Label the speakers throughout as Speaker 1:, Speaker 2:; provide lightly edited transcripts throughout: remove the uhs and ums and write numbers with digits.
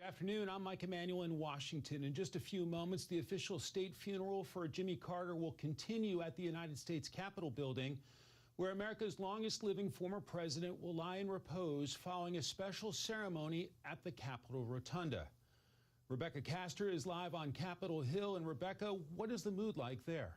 Speaker 1: Good afternoon. I'm Mike Emanuel in Washington. In just a few moments, the official state funeral for Jimmy Carter will continue at the United States Capitol building, where America's longest living former president will lie in repose following a special ceremony at the Capitol Rotunda. Rebecca Castor is live on Capitol Hill. And Rebecca, what is the mood like there?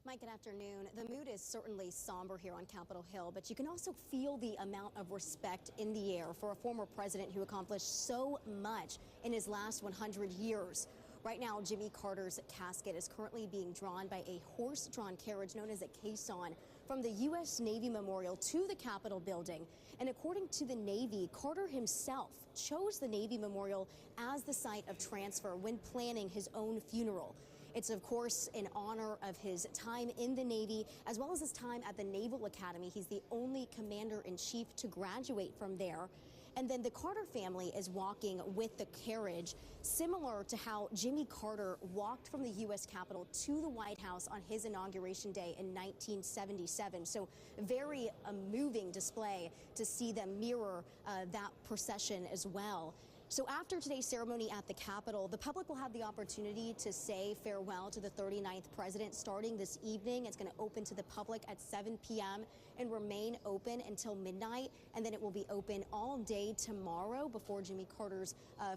Speaker 2: Mike, good afternoon. The mood is certainly somber here on Capitol Hill, but you can also feel the amount of respect in the air for a former president who accomplished so much in his last 100 years. Right now, Jimmy Carter's casket is currently being drawn by a horse-drawn carriage known as a caisson from the U.S. Navy Memorial to the Capitol building. And according to the Navy, Carter himself chose the Navy Memorial as the site of transfer when planning his own funeral. It's, of course, in honor of his time in the Navy, as well as his time at the Naval Academy. He's the only commander-in-chief to graduate from there. And then the Carter family is walking with the carriage, similar to how Jimmy Carter walked from the U.S. Capitol to the White House on his inauguration day in 1977. So very moving display to see them mirror that procession as well. So after today's ceremony at the Capitol, the public will have the opportunity to say farewell to the 39th president starting this evening. It's going to open to the public at 7 p.m. and remain open until midnight. And then it will be open all day tomorrow before Jimmy Carter's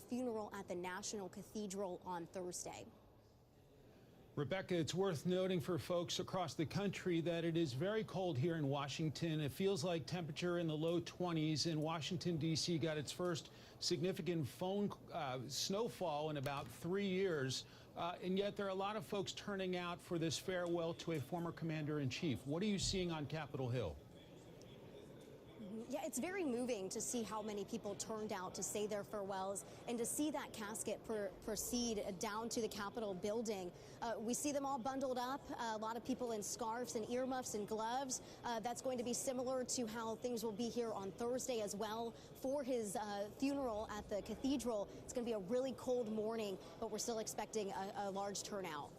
Speaker 2: funeral at the National Cathedral on Thursday.
Speaker 1: Rebecca, it's worth noting for folks across the country that it is very cold here in Washington. It feels like temperature in the low 20s, and Washington, D.C. got its first significant snowfall in about 3 years. And yet there are a lot of folks turning out for this farewell to a former commander-in-chief. What are you seeing on Capitol Hill?
Speaker 2: Yeah, it's very moving to see how many people turned out to say their farewells and to see that casket proceed down to the Capitol building. We see them all bundled up, a lot of people in scarves and earmuffs and gloves. That's going to be similar to how things will be here on Thursday as well for his funeral at the cathedral. It's going to be a really cold morning, but we're still expecting a large turnout.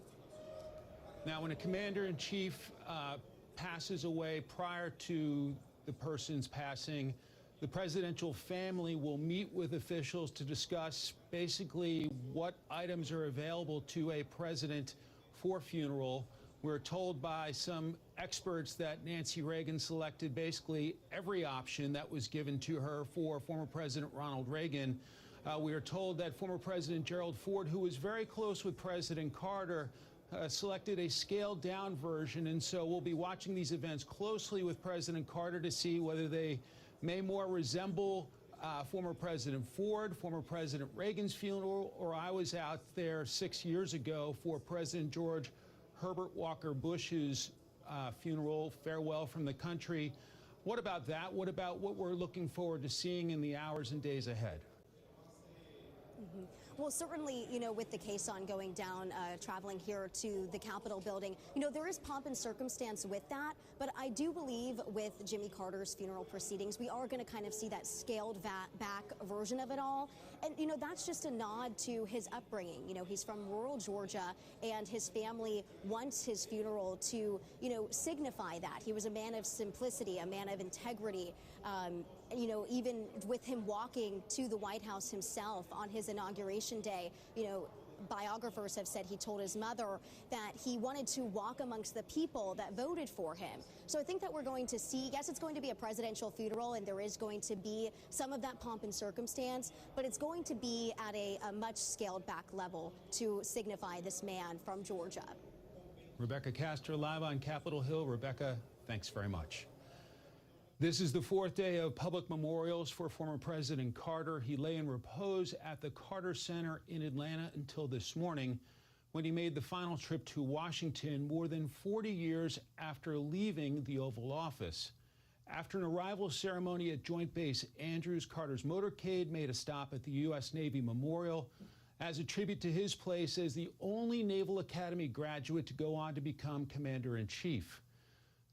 Speaker 1: Now, when a commander-in-chief passes away prior to the person's passing, the presidential family will meet with officials to discuss basically what items are available to a president for funeral. We're told by some experts that Nancy Reagan selected basically every option that was given to her for former President Ronald Reagan. We are told that former President Gerald Ford, who was very close with President Carter, selected a scaled-down version, and so we'll be watching these events closely with President Carter to see whether they may more resemble former President Ford, former President Reagan's funeral, or I was out there 6 years ago for President George Herbert Walker Bush's funeral, farewell from the country. What about that? What about what we're looking forward to seeing in the hours and days ahead?
Speaker 2: Well, certainly, with the caisson going down, traveling here to the Capitol building, there is pomp and circumstance with that. But I do believe with Jimmy Carter's funeral proceedings, we are going to kind of see that scaled back version of it all. And, that's just a nod to his upbringing. He's from rural Georgia, and his family wants his funeral to, signify that. He was a man of simplicity, a man of integrity. Even with him walking to the White House himself on his inauguration day, biographers have said he told his mother that he wanted to walk amongst the people that voted for him. So I think that we're going to see, yes, it's going to be a presidential funeral, and there is going to be some of that pomp and circumstance, but it's going to be at a much scaled back level to signify this man from Georgia.
Speaker 1: Rebecca Castor, live on Capitol Hill. Rebecca, thanks very much. This is the fourth day of public memorials for former President Carter. He lay in repose at the Carter Center in Atlanta until this morning, when he made the final trip to Washington more than 40 years after leaving the Oval Office. After an arrival ceremony at Joint Base Andrews, Carter's motorcade made a stop at the U.S. Navy Memorial as a tribute to his place as the only Naval Academy graduate to go on to become Commander-in-Chief.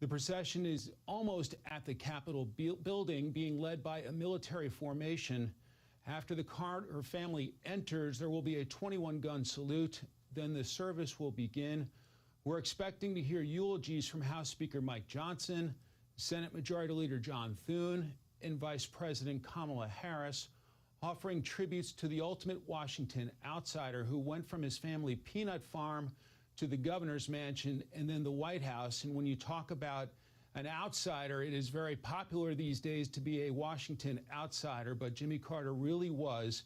Speaker 1: The procession is almost at the Capitol building, being led by a military formation. After the Carter family enters, there will be a 21-gun salute. Then the service will begin. We're expecting to hear eulogies from House Speaker Mike Johnson, Senate Majority Leader John Thune, and Vice President Kamala Harris. offering tributes to the ultimate Washington outsider who went from his family peanut farm to the governor's mansion and then the White House. And when you talk about an outsider, it is very popular these days to be a Washington outsider, but Jimmy Carter really was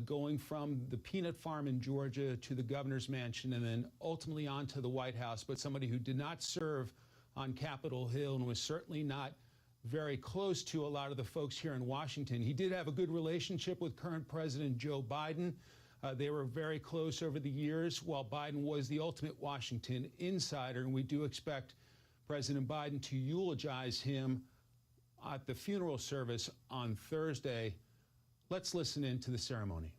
Speaker 1: going from the peanut farm in Georgia to the governor's mansion and then ultimately on to the White House, but somebody who did not serve on Capitol Hill and was certainly not very close to a lot of the folks here in Washington. He did have a good relationship with current President Joe Biden. They were very close over the years, while Biden was the ultimate Washington insider, and we do expect President Biden to eulogize him at the funeral service on Thursday. Let's listen in to the ceremony.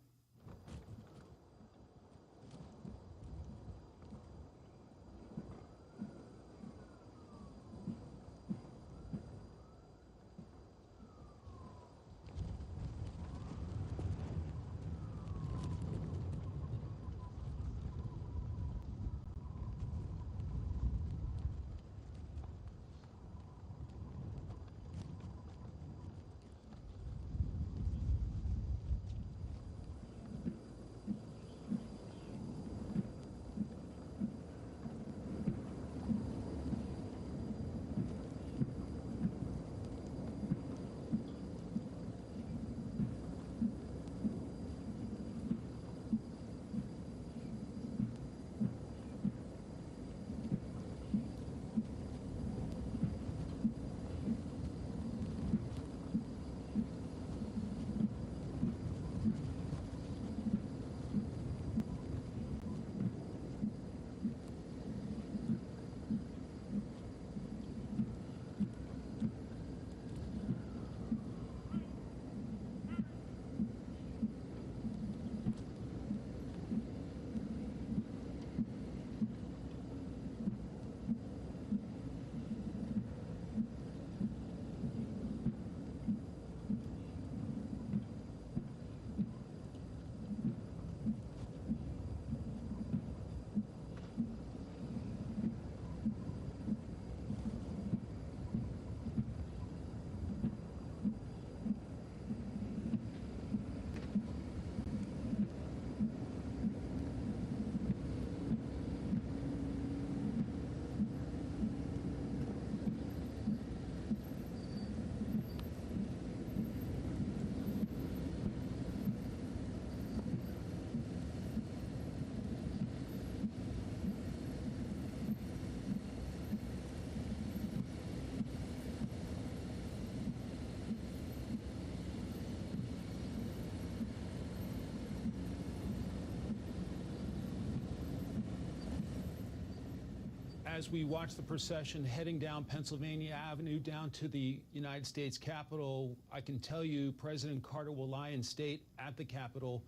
Speaker 1: As we watch the procession heading down Pennsylvania Avenue down to the United States Capitol, I can tell you President Carter will lie in state at the Capitol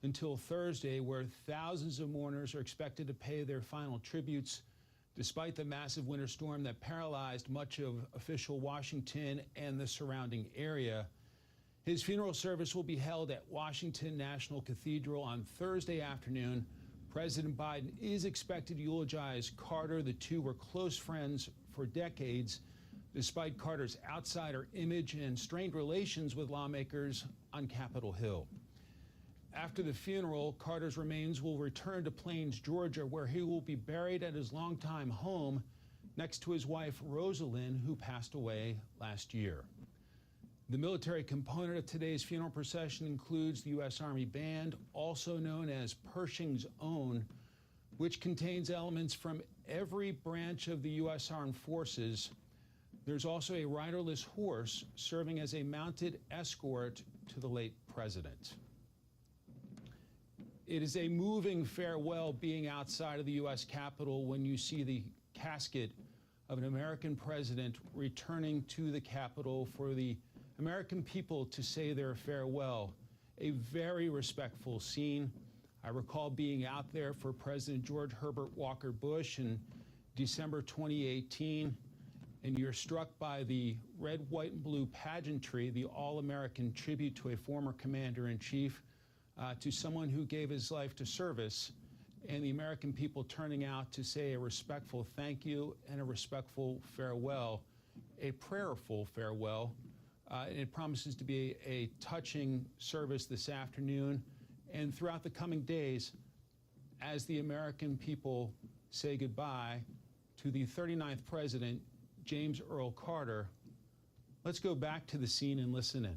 Speaker 1: until Thursday, where thousands of mourners are expected to pay their final tributes, despite the massive winter storm that paralyzed much of official Washington and the surrounding area. His funeral service will be held at Washington National Cathedral on Thursday afternoon. President Biden is expected to eulogize Carter. The two were close friends for decades, despite Carter's outsider image and strained relations with lawmakers on Capitol Hill. After the funeral, Carter's remains will return to Plains, Georgia, where he will be buried at his longtime home next to his wife, Rosalind, who passed away last year. The military component of today's funeral procession includes the U.S. Army Band, also known as Pershing's Own, which contains elements from every branch of the U.S. Armed Forces. There's also a riderless horse serving as a mounted escort to the late president. It is a moving farewell being outside of the U.S. Capitol when you see the casket of an American president returning to the Capitol for the American people to say their farewell. A very respectful scene. I recall being out there for President George Herbert Walker Bush in December 2018, and you're struck by the red, white, and blue pageantry, the all-American tribute to a former commander-in-chief, to someone who gave his life to service, and the American people turning out to say a respectful thank you and a respectful farewell, a prayerful farewell It promises to be a touching service this afternoon and throughout the coming days as the American people say goodbye to the 39th President, James Earl Carter. Let's go back to the scene and listen in.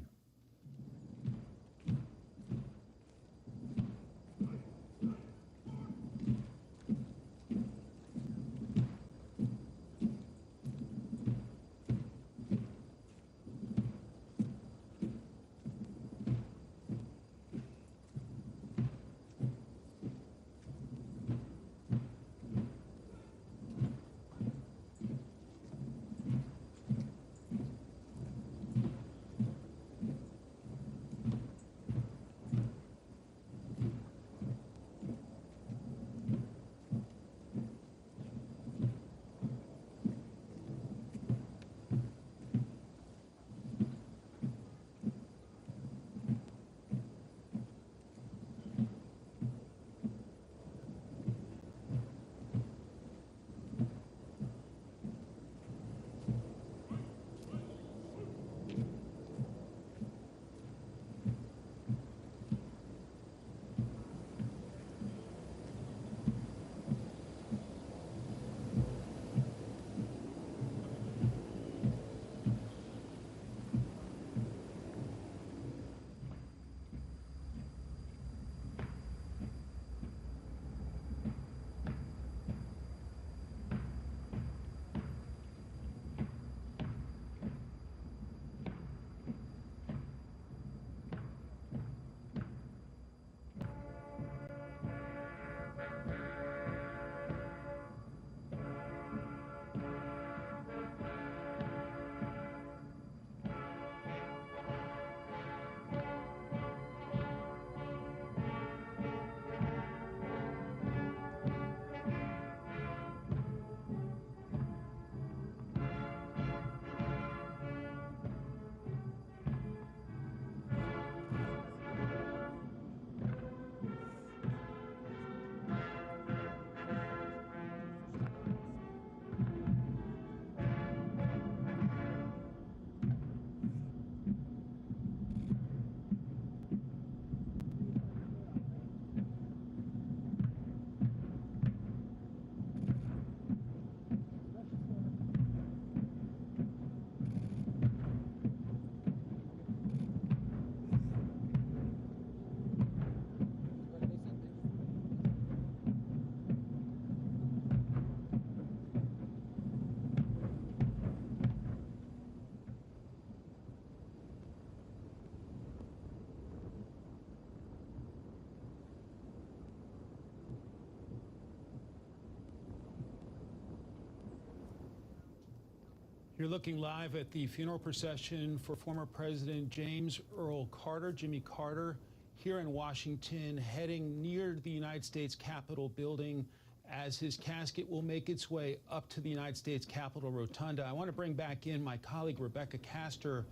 Speaker 1: You're looking live at the funeral procession for former President James Earl Carter, Jimmy Carter, here in Washington, heading near the United States Capitol building as his casket will make its way up to the United States Capitol Rotunda. I want to bring back in my colleague, Rebecca Castor.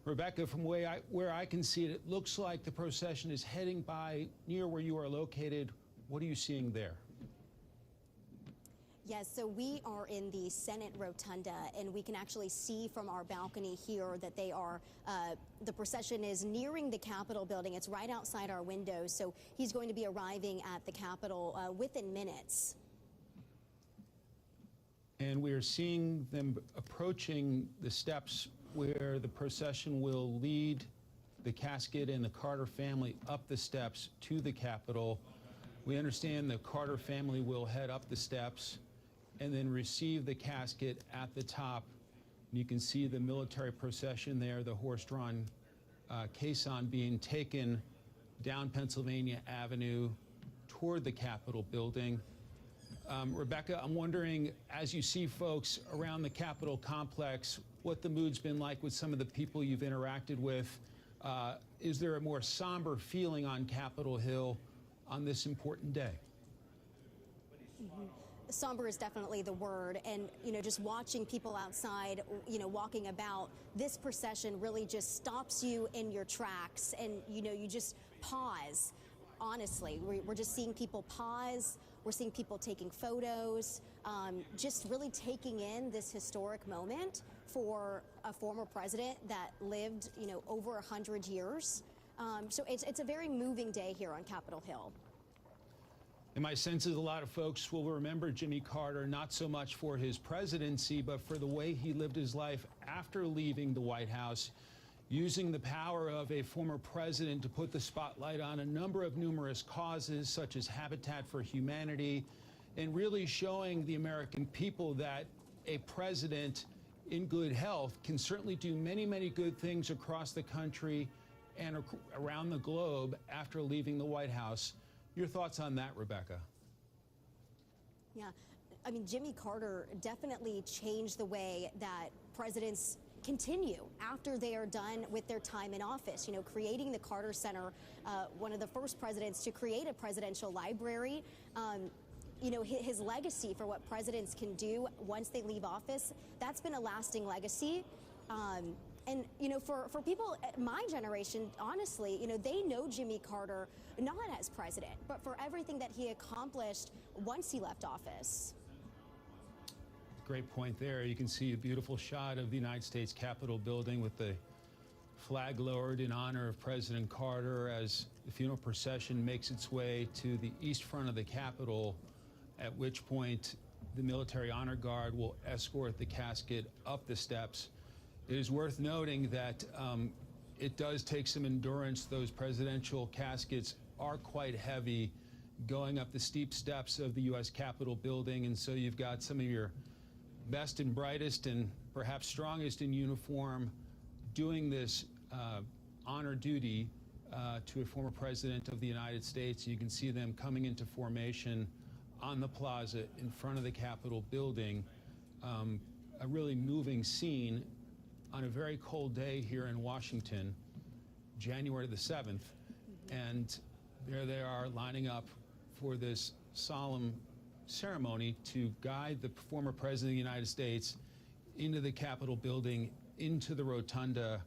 Speaker 1: Rebecca, from where I can see it, it looks like the procession is heading by near where you are located. What are you seeing there?
Speaker 2: Yes, so we are in the Senate Rotunda, and we can actually see from our balcony here that they are, the procession is nearing the Capitol building. It's right outside our windows, so he's going to be arriving at the Capitol within minutes.
Speaker 1: And we are seeing them approaching the steps where the procession will lead the casket and the Carter family up the steps to the Capitol. We understand the Carter family will head up the steps and then receive the casket at the top. And you can see the military procession there, the horse-drawn caisson being taken down Pennsylvania Avenue toward the Capitol building. Rebecca, I'm wondering, as you see folks around the Capitol complex, what the mood's been like with some of the people you've interacted with. Is there a more somber feeling on Capitol Hill on this important day?
Speaker 2: Mm-hmm. Somber is definitely the word, and just watching people outside, walking about, this procession really just stops you in your tracks, and you just pause. Honestly, we're just seeing people pause, We're seeing people taking photos, just really taking in this historic moment for a former president that lived, over 100 years. So it's a very moving day here on Capitol Hill.
Speaker 1: And my sense is a lot of folks will remember Jimmy Carter not so much for his presidency, but for the way he lived his life after leaving the White House, using the power of a former president to put the spotlight on a number of numerous causes, such as Habitat for Humanity, and really showing the American people that a president in good health can certainly do many, many good things across the country and around the globe after leaving the White House. Your thoughts on that, Rebecca?
Speaker 2: Yeah, I mean, Jimmy Carter definitely changed the way that presidents continue after they are done with their time in office. Creating the Carter Center, one of the first presidents to create a presidential library. His legacy for what presidents can do once they leave office, that's been a lasting legacy. And, for people my generation, honestly, they know Jimmy Carter not as president, but for everything that he accomplished once he left office.
Speaker 1: Great point there. You can see a beautiful shot of the United States Capitol building with the flag lowered in honor of President Carter as the funeral procession makes its way to the east front of the Capitol, at which point the Military Honor Guard will escort the casket up the steps. It is worth noting that it does take some endurance. Those presidential caskets are quite heavy going up the steep steps of the U.S. Capitol building, and so you've got some of your best and brightest and perhaps strongest in uniform doing this honor duty to a former president of the United States. You can see them coming into formation on the plaza in front of the Capitol building. A really moving scene on a very cold day here in Washington, January the 7th. And there they are lining up for this solemn ceremony to guide the former president of the United States into the Capitol building, into the Rotunda,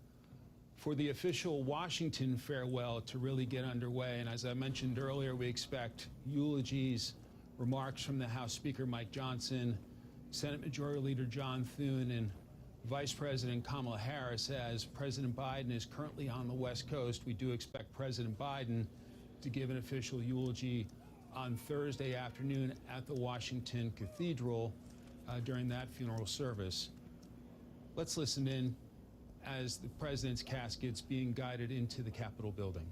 Speaker 1: for the official Washington farewell to really get underway. And as I mentioned earlier, we expect eulogies, remarks from the House Speaker Mike Johnson, Senate Majority Leader John Thune, and Vice President Kamala Harris. As President Biden is currently on the West Coast, we do expect President Biden to give an official eulogy on Thursday afternoon at the Washington Cathedral during that funeral service. Let's listen in as the president's casket's being guided into the Capitol building.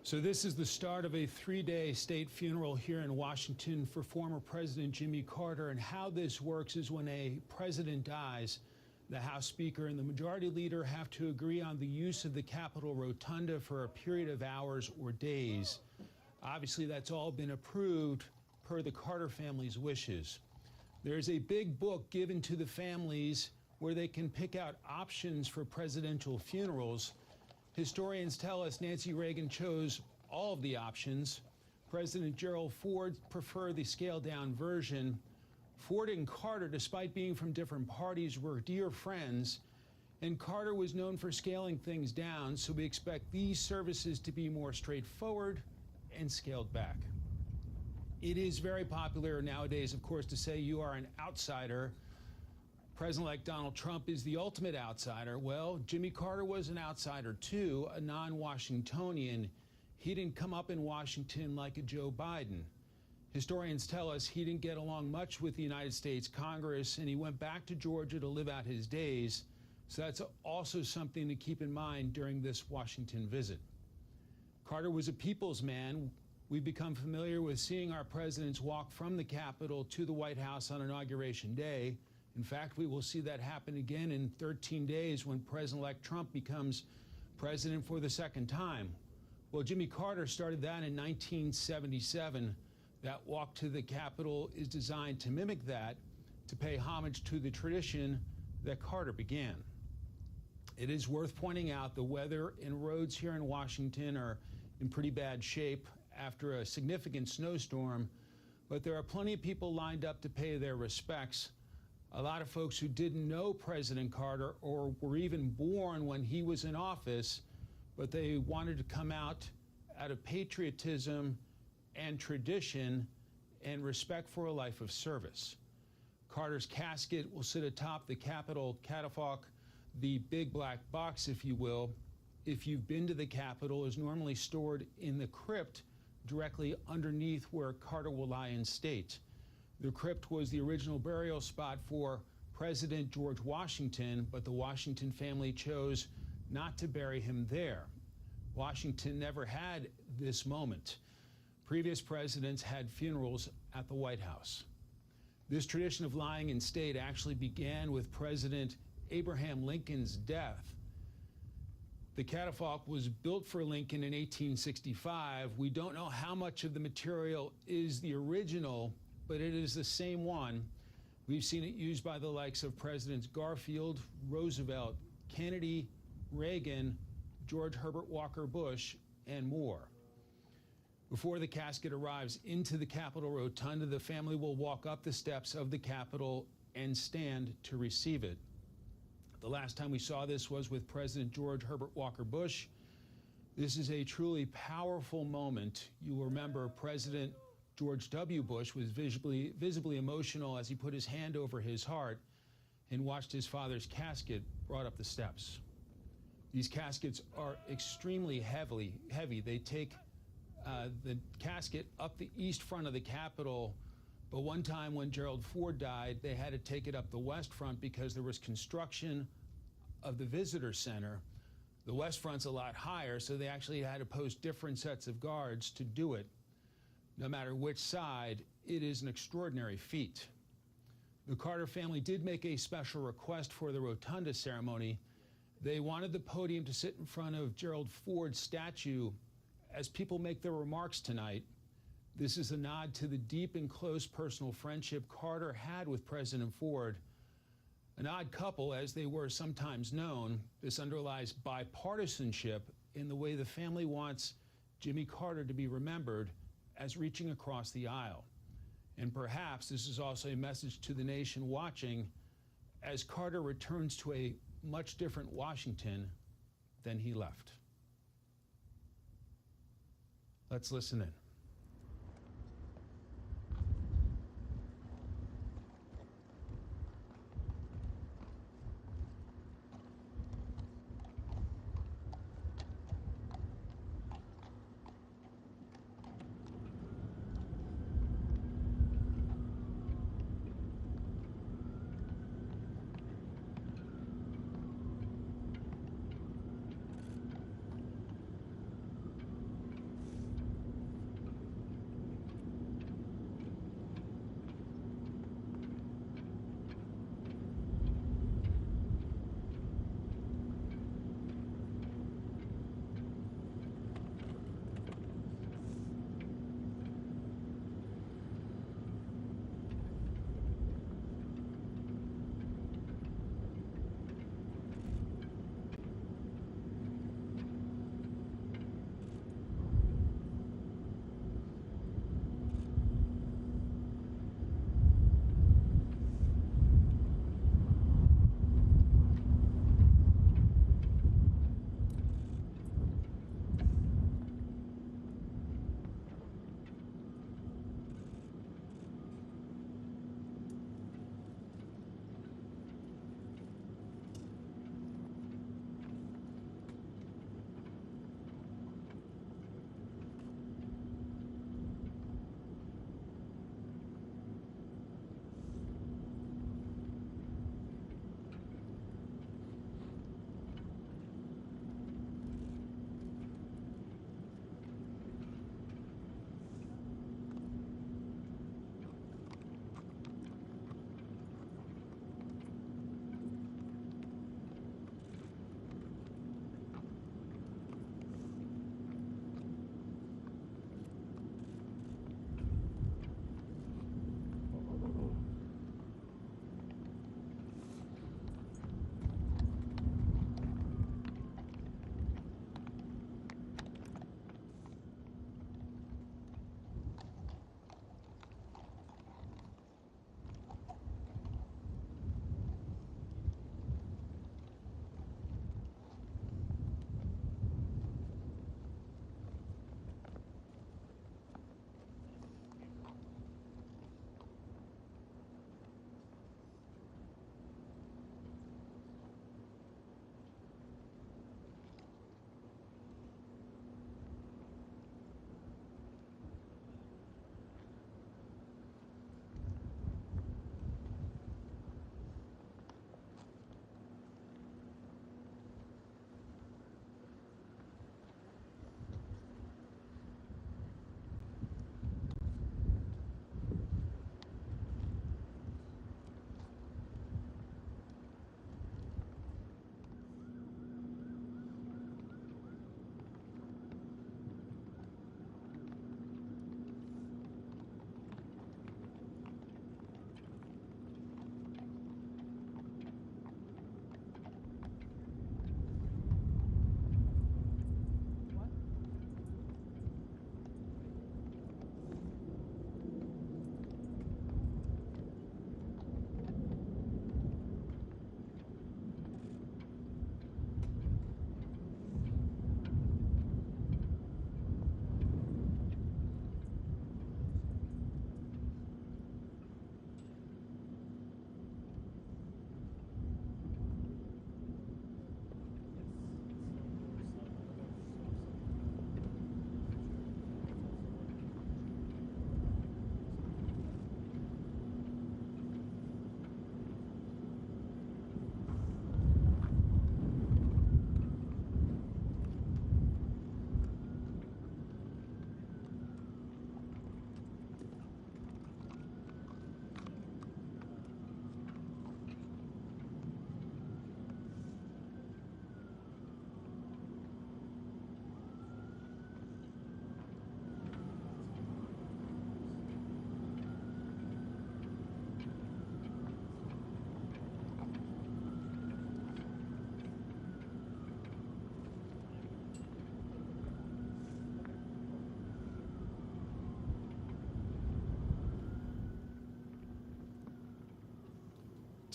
Speaker 1: So this is the start of a 3-day state funeral here in Washington for former President Jimmy Carter. And how this works is when a president dies, the House Speaker and the Majority Leader have to agree on the use of the Capitol Rotunda for a period of hours or days. Obviously, that's all been approved per the Carter family's wishes. There's a big book given to the families where they can pick out options for presidential funerals. Historians tell us Nancy Reagan chose all of the options. President Gerald Ford preferred the scaled-down version. Ford and Carter, despite being from different parties, were dear friends, and Carter was known for scaling things down, so we expect these services to be more straightforward and scaled back. It is very popular nowadays, of course, to say you are an outsider. President-elect Donald Trump is the ultimate outsider. Well, Jimmy Carter was an outsider, too, a non-Washingtonian. He didn't come up in Washington like a Joe Biden. Historians tell us he didn't get along much with the United States Congress, and he went back to Georgia to live out his days. So that's also something to keep in mind during this Washington visit. Carter was a people's man. We've become familiar with seeing our presidents walk from the Capitol to the White House on Inauguration Day. In fact, we will see that happen again in 13 days when President-elect Trump becomes president for the second time. Well, Jimmy Carter started that in 1977. That walk to the Capitol is designed to mimic that, to pay homage to the tradition that Carter began. It is worth pointing out the weather and roads here in Washington are in pretty bad shape after a significant snowstorm, but there are plenty of people lined up to pay their respects. A lot of folks who didn't know President Carter or were even born when he was in office, but they wanted to come out of patriotism and tradition and respect for a life of service. Carter's casket will sit atop the Capitol catafalque, the big black box, if you will. If you've been to the Capitol, is normally stored in the crypt directly underneath where Carter will lie in state. The crypt was the original burial spot for President George Washington, but the Washington family chose not to bury him there. Washington never had this moment. Previous presidents had funerals at the White House. This tradition of lying in state actually began with President Abraham Lincoln's death. The catafalque was built for Lincoln in 1865. We don't know how much of the material is the original, but it is the same one. We've seen it used by the likes of Presidents Garfield, Roosevelt, Kennedy, Reagan, George Herbert Walker Bush, and more. Before the casket arrives into the Capitol Rotunda, the family will walk up the steps of the Capitol and stand to receive it. The last time we saw this was with President George Herbert Walker Bush. This is a truly powerful moment. You will remember President George W. Bush was visibly emotional as he put his hand over his heart and watched his father's casket brought up the steps. These caskets are extremely heavy. They take the casket up the east front of the Capitol, but one time when Gerald Ford died, they had to take it up the west front because there was construction of the visitor center. The west front's a lot higher, so they actually had to post different sets of guards to do it. No matter which side, it is an extraordinary feat. The Carter family did make a special request for the Rotunda ceremony. They wanted the podium to sit in front of Gerald Ford's statue as people make their remarks tonight. This is a nod to the deep and close personal friendship Carter had with President Ford. An odd couple, as they were sometimes known, this underlies bipartisanship in the way the family wants Jimmy Carter to be remembered as reaching across the aisle. And perhaps this is also a message to the nation watching as Carter returns to a much different Washington than he left. Let's listen in.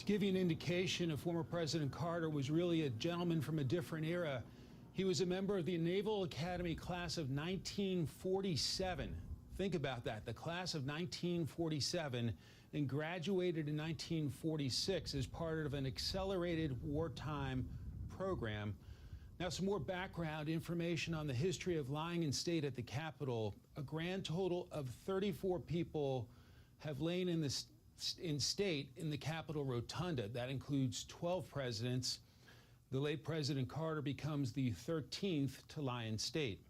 Speaker 1: To give you an indication of former President Carter was really a gentleman from a different era. He was a member of the Naval Academy class of 1947. Think about that, the class of 1947, and graduated in 1946 as part of an accelerated wartime program. Now, some more background information on the history of lying in state at the Capitol. A grand total of 34 people have lain in state in the Capitol Rotunda. That includes 12 presidents. The late President Carter becomes the 13th to lie in state.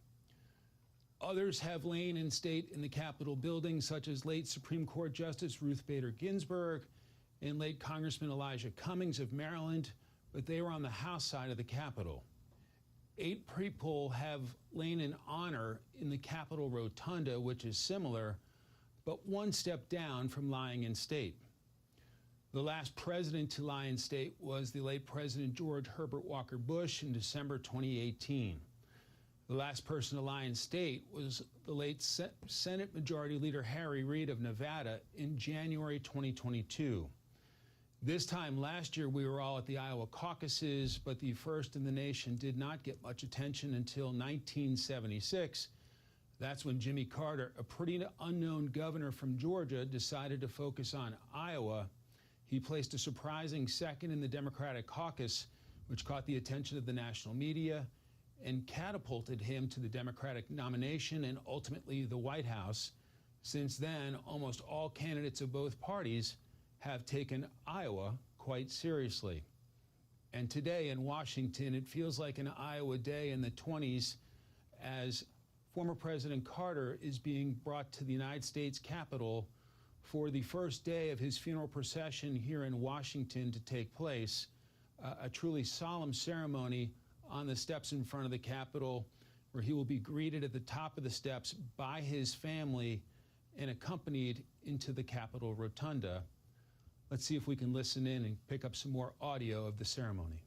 Speaker 1: Others have lain in state in the Capitol building, such as late Supreme Court Justice Ruth Bader Ginsburg and late Congressman Elijah Cummings of Maryland, but they were on the House side of the Capitol. 8 people have lain in honor in the Capitol Rotunda, which is similar, but one step down from lying in state. The last president to lie in state was the late President George Herbert Walker Bush in December 2018. The last person to lie in state was the late Senate Majority Leader Harry Reid of Nevada in January 2022. This time last year, we were all at the Iowa caucuses, but the first in the nation did not get much attention until 1976. That's when Jimmy Carter, a pretty unknown governor from Georgia, decided to focus on Iowa. He placed a surprising second in the Democratic caucus, which caught the attention of the national media and catapulted him to the Democratic nomination and ultimately the White House. Since then, almost all candidates of both parties have taken Iowa quite seriously. And today in Washington, it feels like an Iowa day in the 20s as former President Carter is being brought to the United States Capitol for the first day of his funeral procession here in Washington to take place, a truly solemn ceremony on the steps in front of the Capitol, where he will be greeted at the top of the steps by his family and accompanied into the Capitol Rotunda. Let's see if we can listen in and pick up some more audio of the ceremony.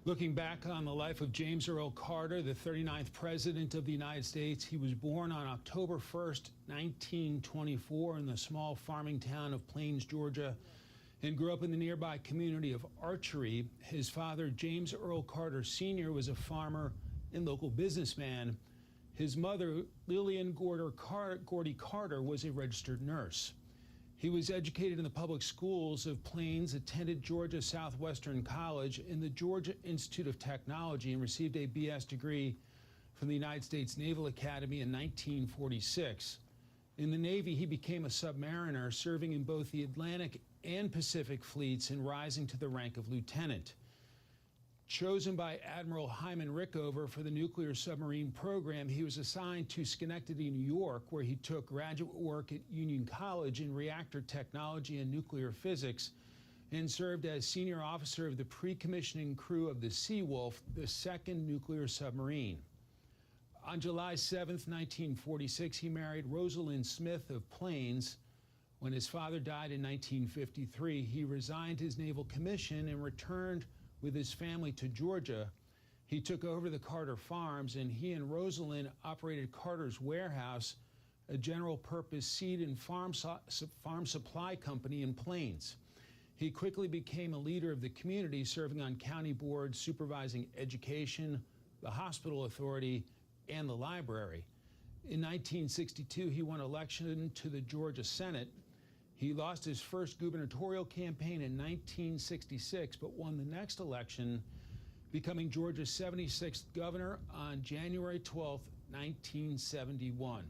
Speaker 1: Looking back on the life of James Earl Carter, the 39th President of the United States, he was born on October 1st, 1924 in the small farming town of Plains, Georgia, and grew up in the nearby community of Archery. His father, James Earl Carter Sr., was a farmer and local businessman. His mother, Lillian Gordy Carter, was a registered nurse. He was educated in the public schools of Plains, attended Georgia Southwestern College and the Georgia Institute of Technology, and received a BS degree from the United States Naval Academy in 1946. In the Navy, he became a submariner, serving in both the Atlantic and Pacific fleets and rising to the rank of lieutenant. Chosen by Admiral Hyman Rickover for the nuclear submarine program, he was assigned to Schenectady, New York, where he took graduate work at Union College in reactor technology and nuclear physics, and served as senior officer of the pre-commissioning crew of the Seawolf, the second nuclear submarine. On July 7th, 1946, he married Rosalind Smith of Plains. When his father died in 1953, he resigned his naval commission and returned with his family to Georgia. He took over the Carter Farms, and he and Rosalind operated Carter's Warehouse, a general-purpose seed and farm supply company in Plains. He quickly became a leader of the community, serving on county boards, supervising education, the hospital authority, and the library. In 1962, he won election to the Georgia Senate. He lost his first gubernatorial campaign in 1966, but won the next election, becoming Georgia's 76th governor on January 12, 1971.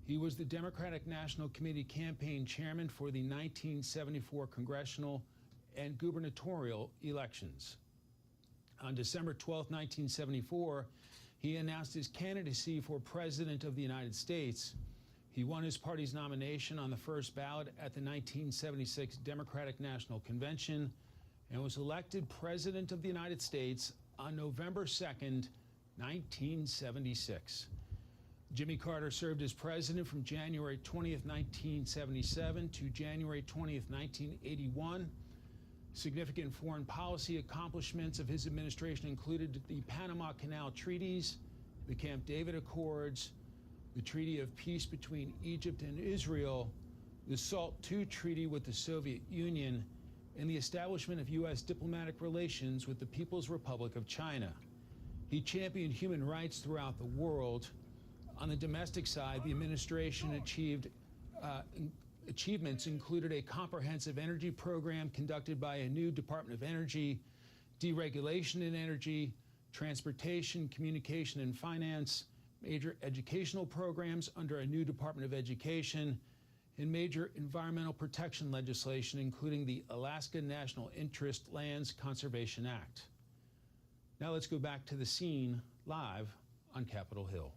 Speaker 1: He was the Democratic National Committee campaign chairman for the 1974 congressional and gubernatorial elections. On December 12, 1974, he announced his candidacy for President of the United States. He won his party's nomination on the first ballot at the 1976 Democratic National Convention and was elected President of the United States on November 2nd, 1976. Jimmy Carter served as president from January 20th, 1977 to January 20th, 1981. Significant foreign policy accomplishments of his administration included the Panama Canal Treaties, the Camp David Accords, the Treaty of Peace between Egypt and Israel, the SALT II Treaty with the Soviet Union, and the establishment of U.S. diplomatic relations with the People's Republic of China. He championed human rights throughout the world. On the domestic side, the administration achievements included a comprehensive energy program conducted by a new Department of Energy, deregulation in energy, transportation, communication, and finance, major educational programs under a new Department of Education, and major environmental protection legislation, including the Alaska National Interest Lands Conservation Act. Now let's go back to the scene live on Capitol Hill.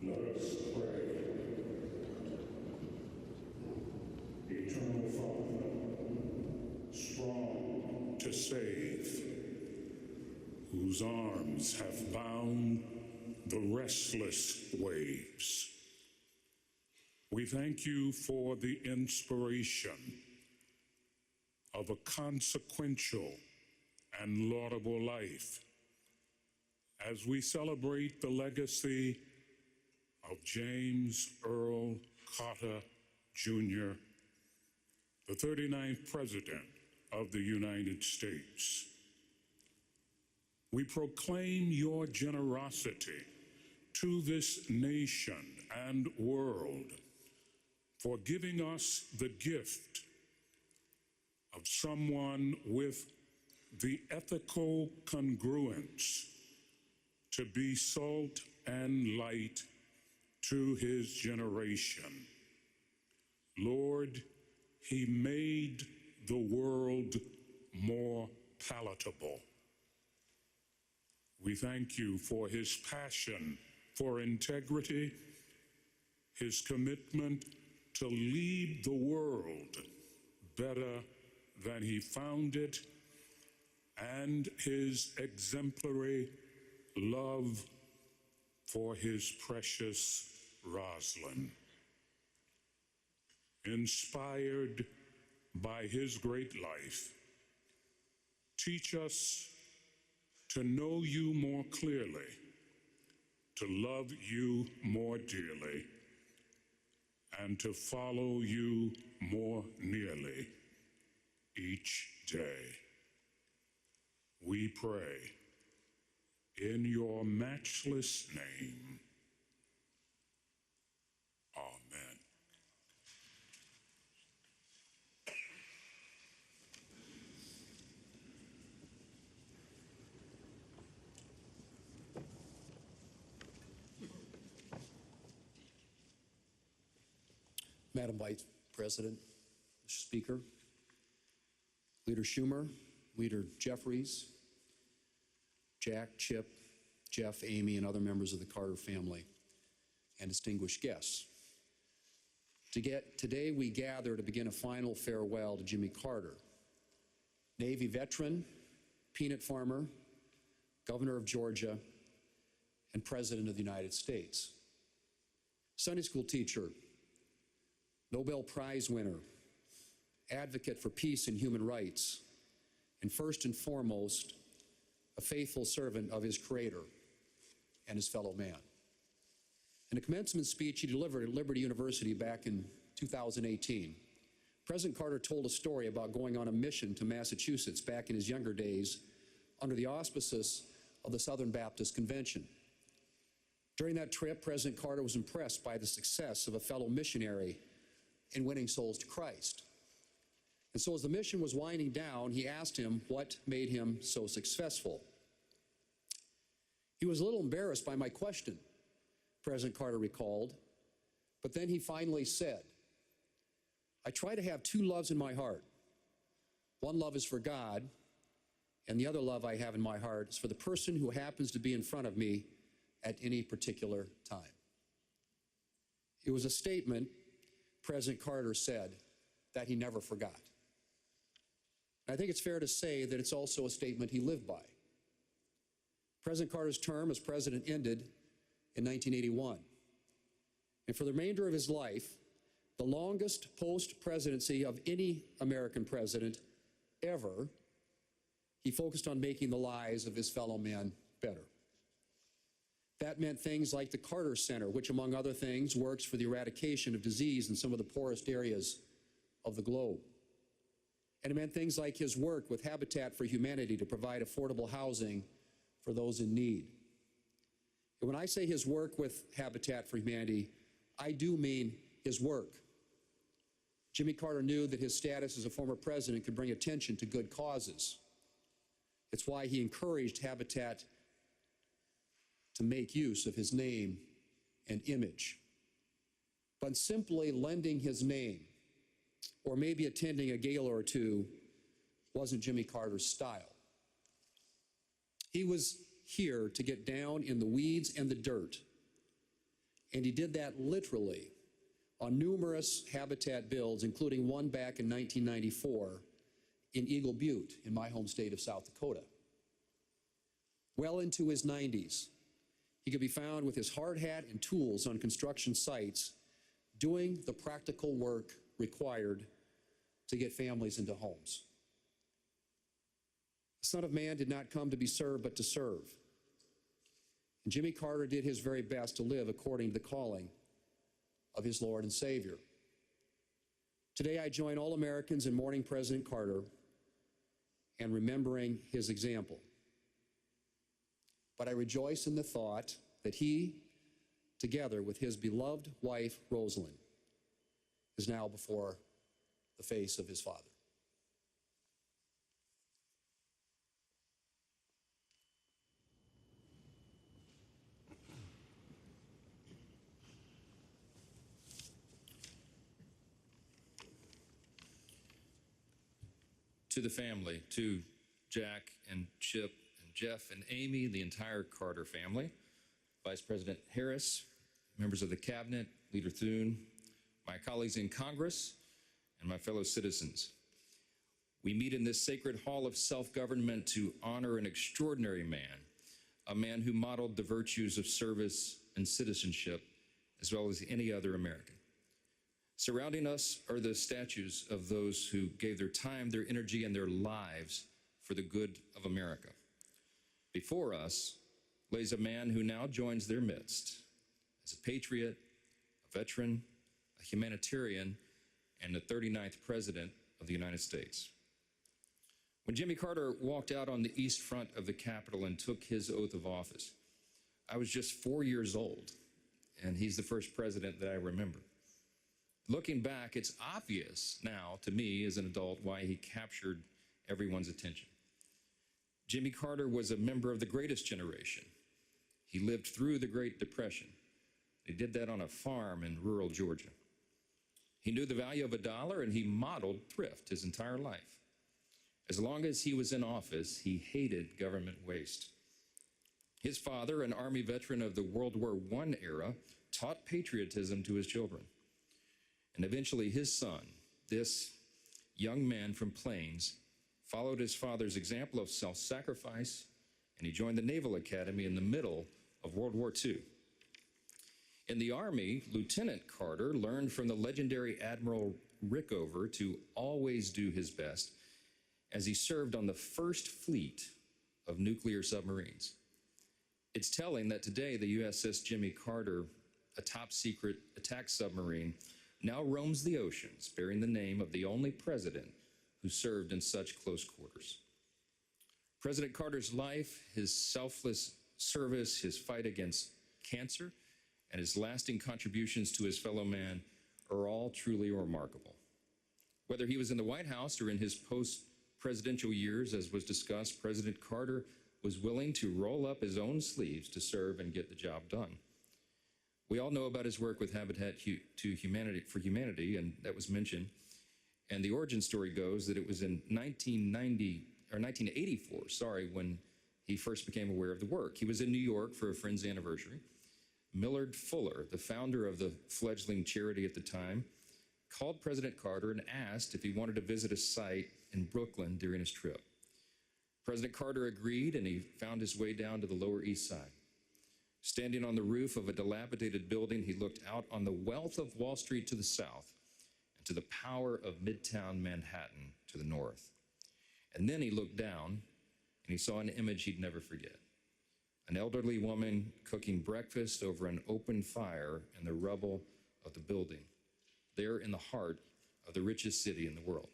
Speaker 3: Let us pray. Eternal Father, strong to save, whose arms have bound the restless waves, we thank you for the inspiration of a consequential and laudable life as we celebrate the legacy of James Earl Carter, Jr., the 39th President of the United States. We proclaim your generosity to this nation and world for giving us the gift of someone with the ethical congruence to be salt and light to his generation. Lord, he made the world more palatable. We thank you for his passion for integrity, his commitment to leave the world better than he found it, and his exemplary love for his precious Rosalind. Inspired by his great life, teach us to know you more clearly, to love you more dearly, and to follow you more nearly each day. We pray in your matchless name. Amen.
Speaker 4: Madam Vice President, Mr. Speaker, Leader Schumer, Leader Jeffries, Jack, Chip, Jeff, Amy, and other members of the Carter family, and distinguished guests. Today we gather to begin a final farewell to Jimmy Carter, Navy veteran, peanut farmer, Governor of Georgia, and President of the United States. Sunday school teacher, Nobel Prize winner, advocate for peace and human rights, and first and foremost, a faithful servant of his Creator and his fellow man. In a commencement speech he delivered at Liberty University back in 2018, President Carter told a story about going on a mission to Massachusetts back in his younger days under the auspices of the Southern Baptist Convention. During that trip, President Carter was impressed by the success of a fellow missionary in winning souls to Christ. And so as the mission was winding down, he asked him what made him so successful. He was a little embarrassed by my question, President Carter recalled, but then he finally said, I try to have two loves in my heart. One love is for God, and the other love I have in my heart is for the person who happens to be in front of me at any particular time. It was a statement President Carter said that he never forgot. I think it's fair to say that it's also a statement he lived by. President Carter's term as president ended in 1981. And for the remainder of his life, the longest post-presidency of any American president ever, he focused on making the lives of his fellow men better. That meant things like the Carter Center, which among other things works for the eradication of disease in some of the poorest areas of the globe. And it meant things like his work with Habitat for Humanity to provide affordable housing for those in need. And when I say his work with Habitat for Humanity, I do mean his work. Jimmy Carter knew that his status as a former president could bring attention to good causes. It's why he encouraged Habitat to make use of his name and image. But simply lending his name, or maybe attending a gala or two, wasn't Jimmy Carter's style. He was here to get down in the weeds and the dirt And he did that literally on numerous habitat builds, including one back in 1994 in Eagle Butte in my home state of South Dakota. Well into his 90s, he could be found with his hard hat and tools on construction sites doing the practical work required to get families into homes. The Son of Man did not come to be served, but to serve. And Jimmy Carter did his very best to live according to the calling of his Lord and Savior. Today, I join all Americans in mourning President Carter and remembering his example. But I rejoice in the thought that he, together with his beloved wife, Rosalind, is now before the face of his Father.
Speaker 5: To the family, to Jack and Chip and Jeff and Amy, the entire Carter family, Vice President Harris, members of the Cabinet, Leader Thune, my colleagues in Congress, and my fellow citizens. We meet in this sacred hall of self-government to honor an extraordinary man, a man who modeled the virtues of service and citizenship, as well as any other American. Surrounding us are the statues of those who gave their time, their energy, and their lives for the good of America. Before us lays a man who now joins their midst as a patriot, a veteran, a humanitarian, and the 39th President of the United States. When Jimmy Carter walked out on the east front of the Capitol and took his oath of office, I was just 4 years old, and he's the first president that I remember. Looking back, it's obvious now to me as an adult why he captured everyone's attention. Jimmy Carter was a member of the greatest generation. He lived through the Great Depression. He did that on a farm in rural Georgia. He knew the value of a dollar, and he modeled thrift his entire life. As long as he was in office, he hated government waste. His father, an Army veteran of the World War I era, taught patriotism to his children. And eventually his son, this young man from Plains, followed his father's example of self-sacrifice, and he joined the Naval Academy in the middle of World War II. In the Army, Lieutenant Carter learned from the legendary Admiral Rickover to always do his best as he served on the first fleet of nuclear submarines. It's telling that today the USS Jimmy Carter, a top-secret attack submarine, now roams the oceans, bearing the name of the only president who served in such close quarters. President Carter's life, his selfless service, his fight against cancer, and his lasting contributions to his fellow man are all truly remarkable. Whether he was in the White House or in his post-presidential years, as was discussed, President Carter was willing to roll up his own sleeves to serve and get the job done. We all know about his work with Habitat for Humanity, and that was mentioned. And the origin story goes that it was in 1984, when he first became aware of the work. He was in New York for a friend's anniversary. Millard Fuller, the founder of the fledgling charity at the time, called President Carter and asked if he wanted to visit a site in Brooklyn during his trip. President Carter agreed, and he found his way down to the Lower East Side. Standing on the roof of a dilapidated building, he looked out on the wealth of Wall Street to the south and to the power of Midtown Manhattan to the north. And then he looked down, and he saw an image he'd never forget. An elderly woman cooking breakfast over an open fire in the rubble of the building, there in the heart of the richest city in the world.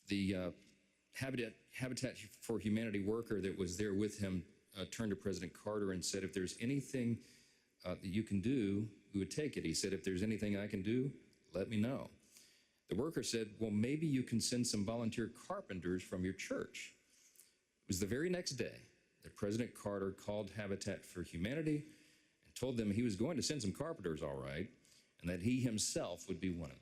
Speaker 5: The Habitat for Humanity worker that was there with him turned to President Carter and said, if there's anything that you can do, we would take it. He said, if there's anything I can do, let me know. The worker said, well, maybe you can send some volunteer carpenters from your church. It was the very next day that President Carter called Habitat for Humanity and told them he was going to send some carpenters, all right, and that he himself would be one of them.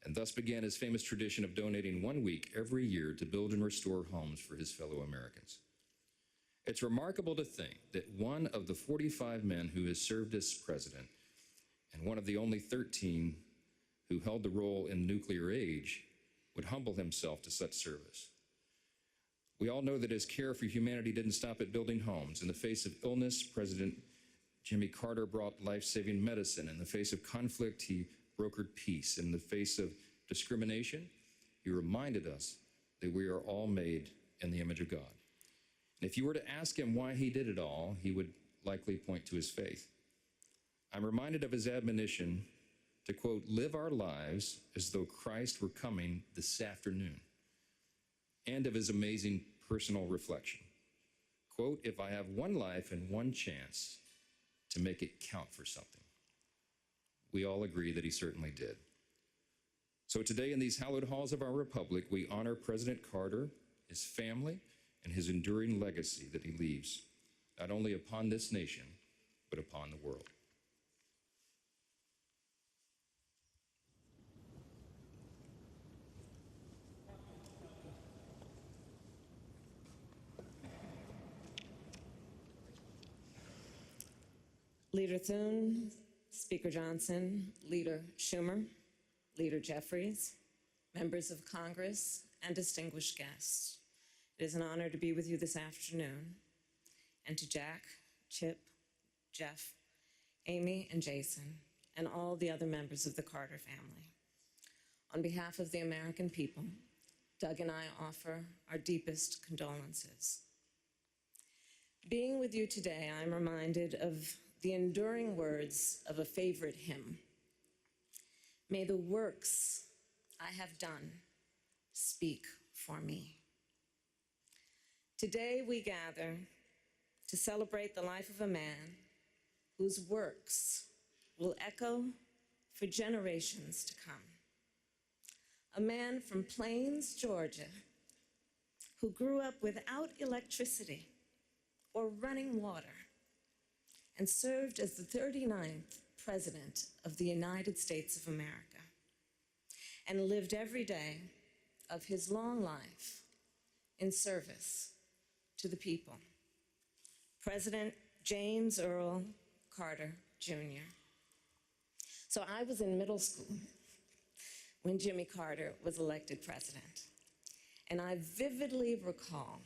Speaker 5: And thus began his famous tradition of donating 1 week every year to build and restore homes for his fellow Americans. It's remarkable to think that one of the 45 men who has served as president, and one of the only 13 who held the role in the nuclear age, would humble himself to such service. We all know that his care for humanity didn't stop at building homes. In the face of illness, President Jimmy Carter brought life-saving medicine. In the face of conflict, he brokered peace. In the face of discrimination, he reminded us that we are all made in the image of God. And if you were to ask him why he did it all, he would likely point to his faith. I'm reminded of his admonition to, quote, live our lives as though Christ were coming this afternoon, and of his amazing personal reflection. Quote, if I have one life and one chance to make it count for something. We all agree that he certainly did. So today in these hallowed halls of our republic, we honor President Carter, his family, and his enduring legacy that he leaves, not only upon this nation, but upon the world.
Speaker 6: Leader Thune, Speaker Johnson, Leader Schumer, Leader Jeffries, members of Congress, and distinguished guests. It is an honor to be with you this afternoon, and to Jack, Chip, Jeff, Amy, and Jason, and all the other members of the Carter family. On behalf of the American people, Doug and I offer our deepest condolences. Being with you today, I'm reminded of the enduring words of a favorite hymn. May the works I have done speak for me. Today we gather to celebrate the life of a man whose works will echo for generations to come. A man from Plains, Georgia, who grew up without electricity or running water, and served as the 39th President of the United States of America, and lived every day of his long life in service to the people. President James Earl Carter, Jr. So I was in middle school when Jimmy Carter was elected president, and I vividly recall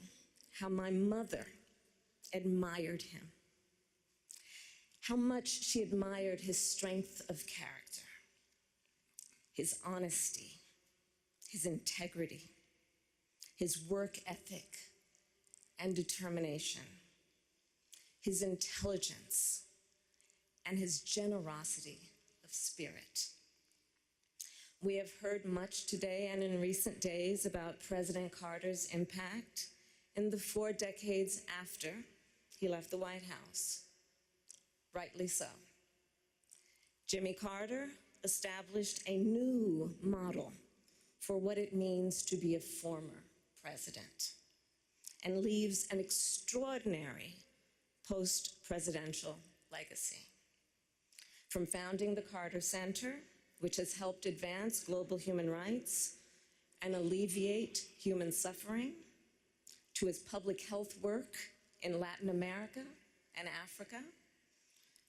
Speaker 6: how my mother admired him, how much she admired his strength of character, his honesty, his integrity, his work ethic and determination, his intelligence, and his generosity of spirit. We have heard much today and in recent days about President Carter's impact in the 4 decades after he left the White House. Rightly so. Jimmy Carter established a new model for what it means to be a former president, and leaves an extraordinary post-presidential legacy. From founding the Carter Center, which has helped advance global human rights and alleviate human suffering, to his public health work in Latin America and Africa,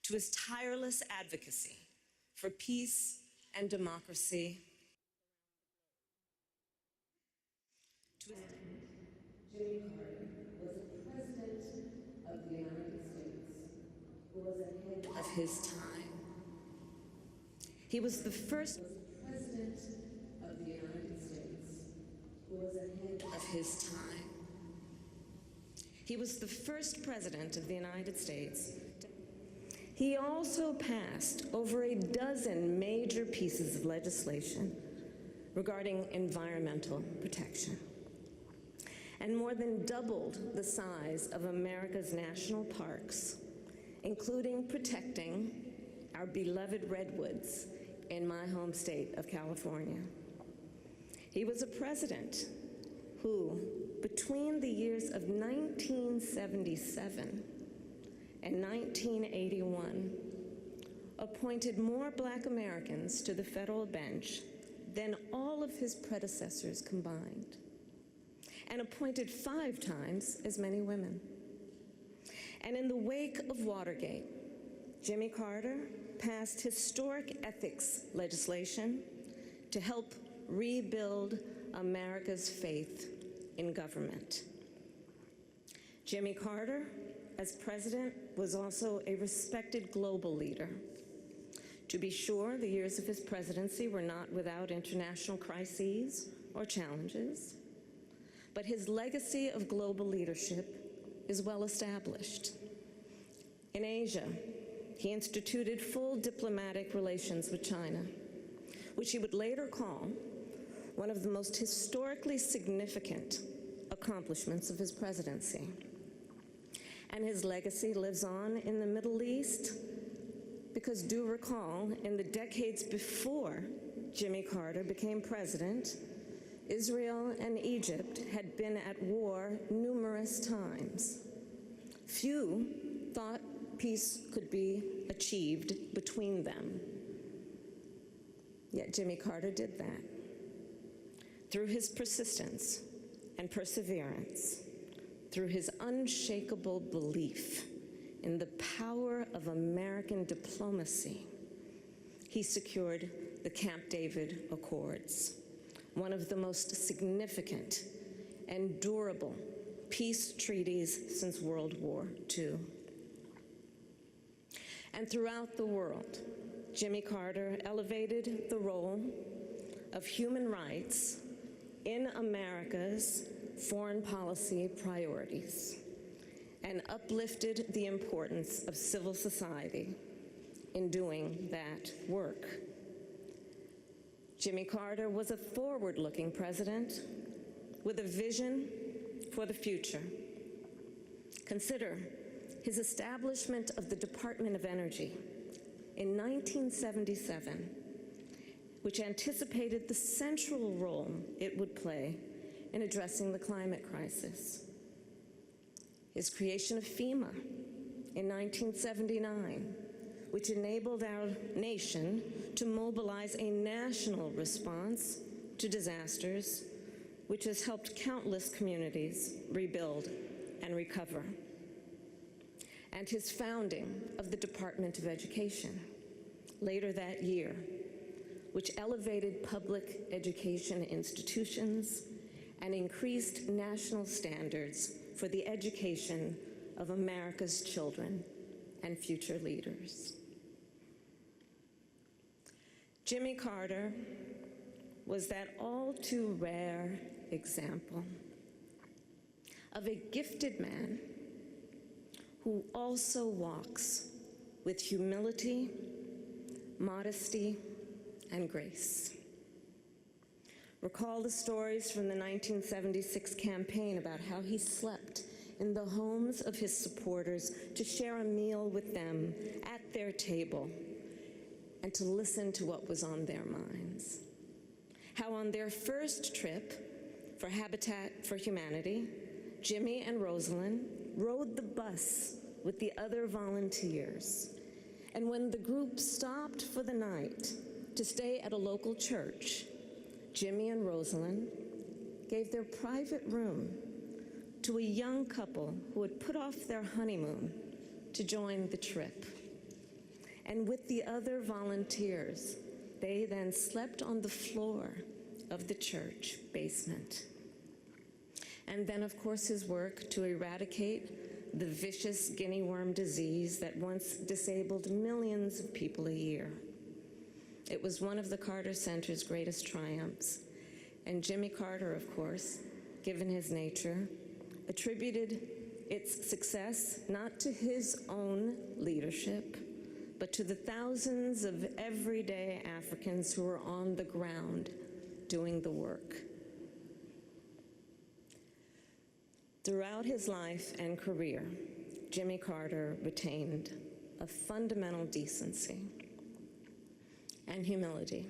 Speaker 6: to his tireless advocacy for peace and democracy. Jimmy Carter was a president of the United States who was ahead of his time. He was the first president of the United States who was ahead of his time. He was the first president of the United States. He also passed over a dozen major pieces of legislation regarding environmental protection, and more than doubled the size of America's national parks, including protecting our beloved redwoods in my home state of California. He was a president who, between the years of 1977 and 1981, appointed more Black Americans to the federal bench than all of his predecessors combined, and appointed 5 times as many women. And in the wake of Watergate, Jimmy Carter passed historic ethics legislation to help rebuild America's faith in government. Jimmy Carter, as president, was also a respected global leader. To be sure, the years of his presidency were not without international crises or challenges, but his legacy of global leadership is well established. In Asia, he instituted full diplomatic relations with China, which he would later call one of the most historically significant accomplishments of his presidency. And his legacy lives on in the Middle East because, do recall, in the decades before Jimmy Carter became president, Israel and Egypt had been at war numerous times. Few thought peace could be achieved between them. Yet Jimmy Carter did that. Through his persistence and perseverance, through his unshakable belief in the power of American diplomacy, he secured the Camp David Accords, one of the most significant and durable peace treaties since World War II. And throughout the world, Jimmy Carter elevated the role of human rights in America's foreign policy priorities and uplifted the importance of civil society in doing that work. Jimmy Carter was a forward-looking president with a vision for the future. Consider his establishment of the Department of Energy in 1977, which anticipated the central role it would play in addressing the climate crisis. His creation of FEMA in 1979, which enabled our nation to mobilize a national response to disasters, which has helped countless communities rebuild and recover. And his founding of the Department of Education later that year, which elevated public education institutions and increased national standards for the education of America's children and future leaders. Jimmy Carter was that all too rare example of a gifted man who also walks with humility, modesty, and grace. Recall the stories from the 1976 campaign about how he slept in the homes of his supporters to share a meal with them at their table and to listen to what was on their minds. How on their first trip for Habitat for Humanity, Jimmy and Rosalind rode the bus with the other volunteers. And when the group stopped for the night to stay at a local church, Jimmy and Rosalind gave their private room to a young couple who had put off their honeymoon to join the trip. And with the other volunteers, they then slept on the floor of the church basement. And then, of course, his work to eradicate the vicious guinea worm disease that once disabled millions of people a year. It was one of the Carter Center's greatest triumphs, and Jimmy Carter, of course, given his nature, attributed its success not to his own leadership, but to the thousands of everyday Africans who were on the ground doing the work. Throughout his life and career, Jimmy Carter retained a fundamental decency and humility.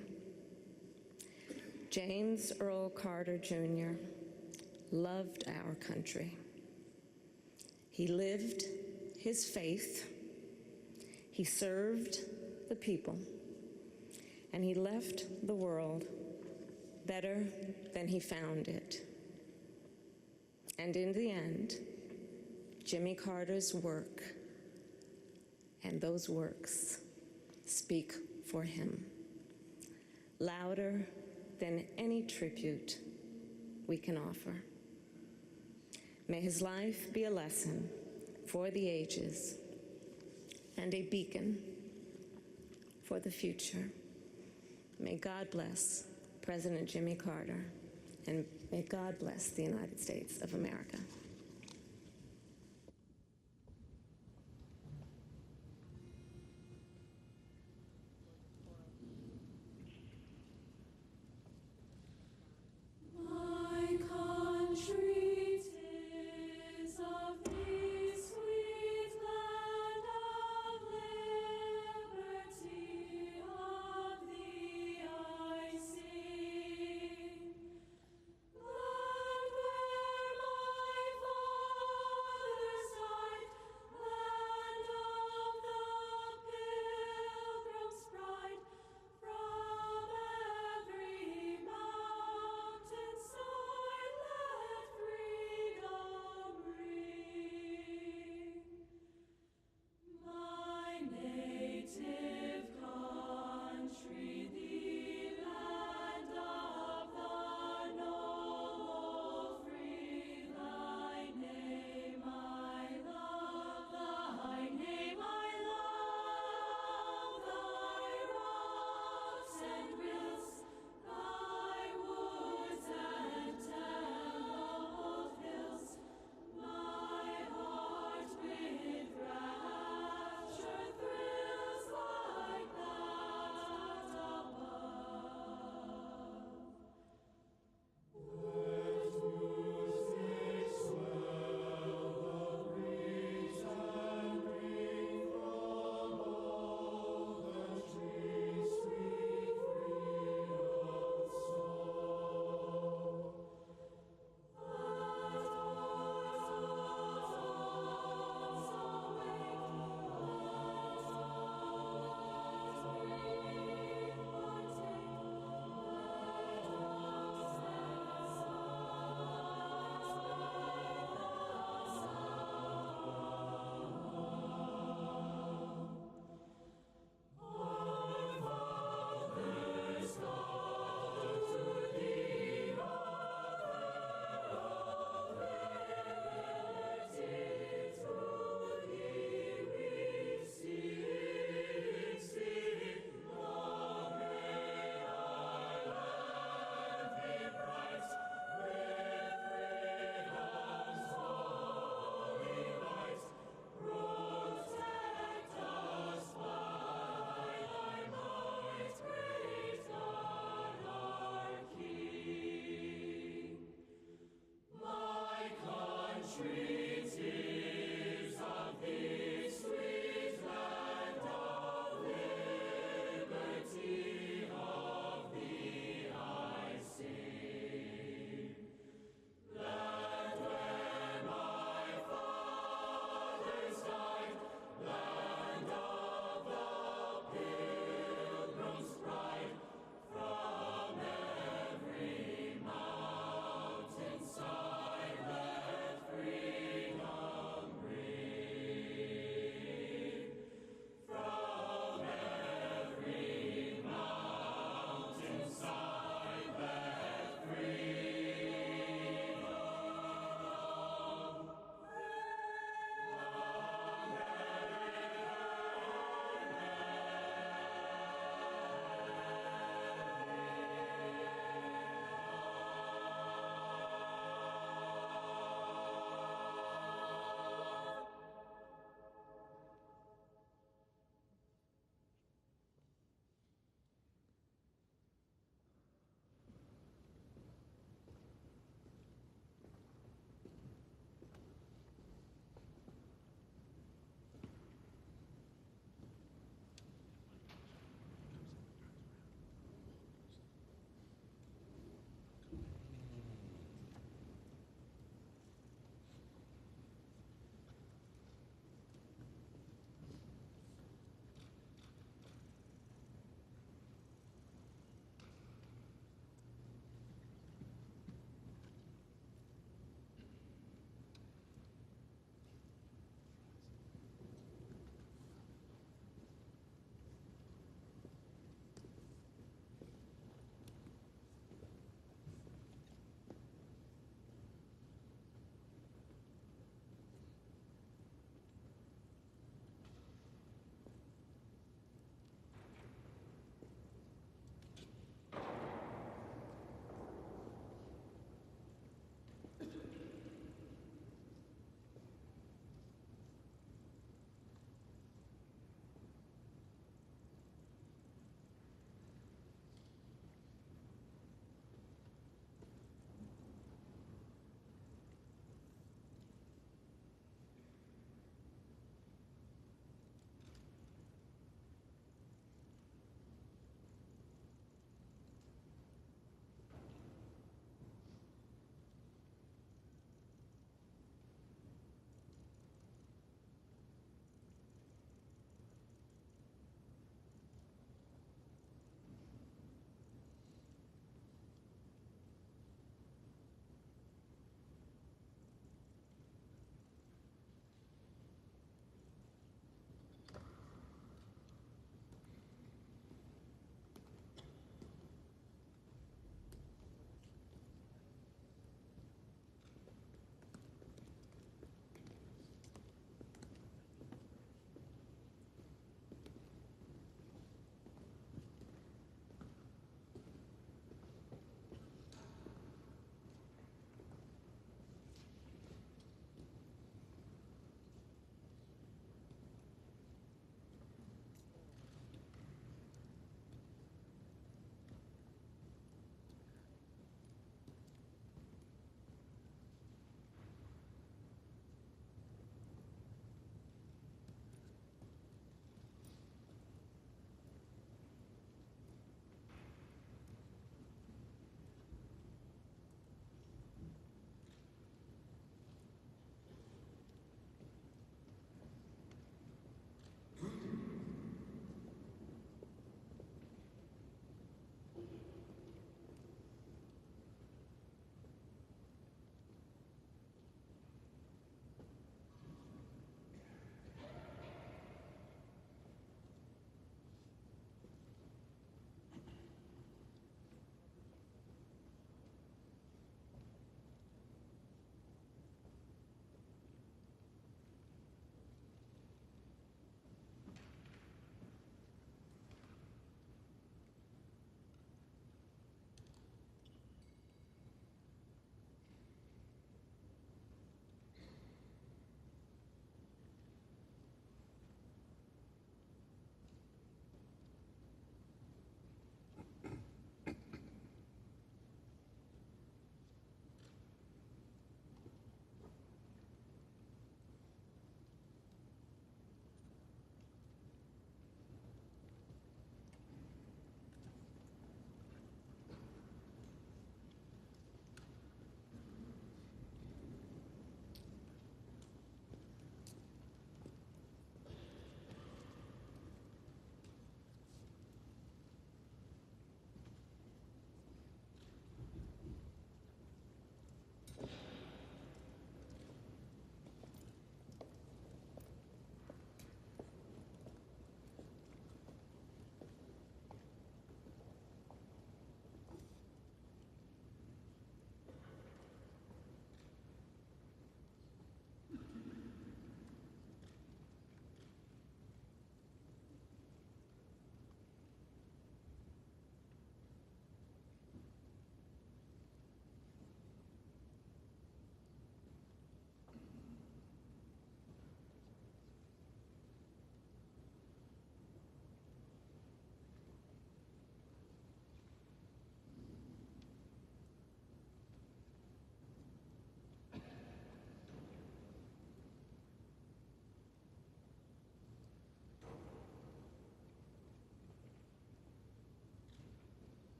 Speaker 6: James Earl Carter Jr. loved our country. He lived his faith, he served the people, and he left the world better than he found it. And in the end, Jimmy Carter's work and those works speak for him, louder than any tribute we can offer. May his life be a lesson for the ages and a beacon for the future. May God bless President Jimmy Carter, and may God bless the United States of America.
Speaker 7: My country, 'tis of thee, sweet land of liberty, of thee I sing. Land where my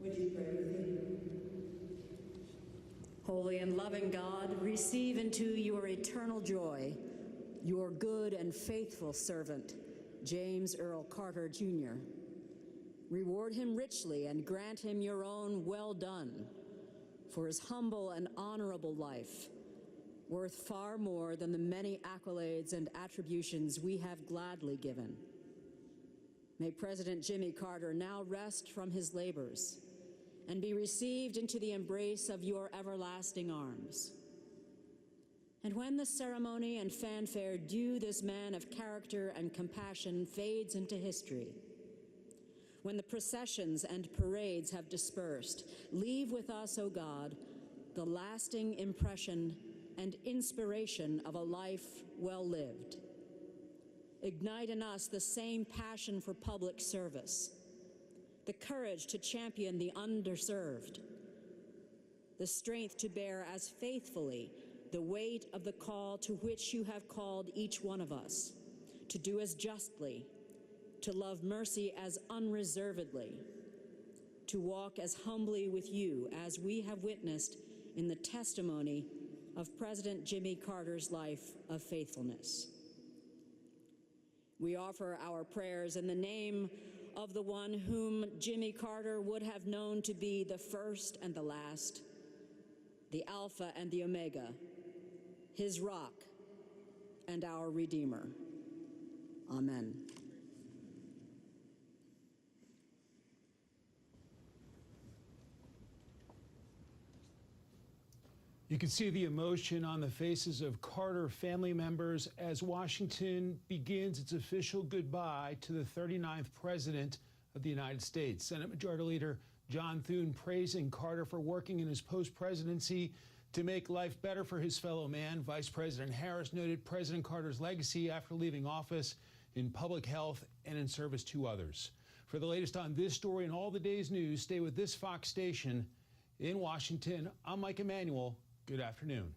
Speaker 8: Would you pray with me?
Speaker 9: Holy and loving God, receive into your eternal joy your good and faithful servant, James Earl Carter, Jr. Reward him richly and grant him your own well done for his humble and honorable life, worth far more than the many accolades and attributions we have gladly given. May President Jimmy Carter now rest from his labors and be received into the embrace of your everlasting arms. And when the ceremony and fanfare due this man of character and compassion fades into history, when the processions and parades have dispersed, leave with us, O God, the lasting impression and inspiration of a life well lived. Ignite in us the same passion for public service, the courage to champion the underserved, the strength to bear as faithfully the weight of the call to which you have called each one of us, to do as justly, to love mercy as unreservedly, to walk as humbly with you as we have witnessed in the testimony of President Jimmy Carter's life of faithfulness. We offer our prayers in the name of the one whom Jimmy Carter would have known to be the first and the last, the Alpha and the Omega, his rock and our Redeemer. Amen.
Speaker 1: You can see the emotion on the faces of Carter family members as Washington begins its official goodbye to the 39th President of the United States. Senate Majority Leader John Thune praising Carter for working in his post-presidency to make life better for his fellow man. Vice President Harris noted President Carter's legacy after leaving office in public health and in service to others. For the latest on this story and all the day's news, stay with this Fox station in Washington. I'm Mike Emanuel. Good afternoon.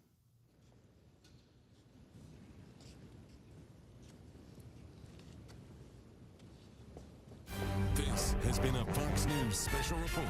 Speaker 10: This has been a Fox News special report.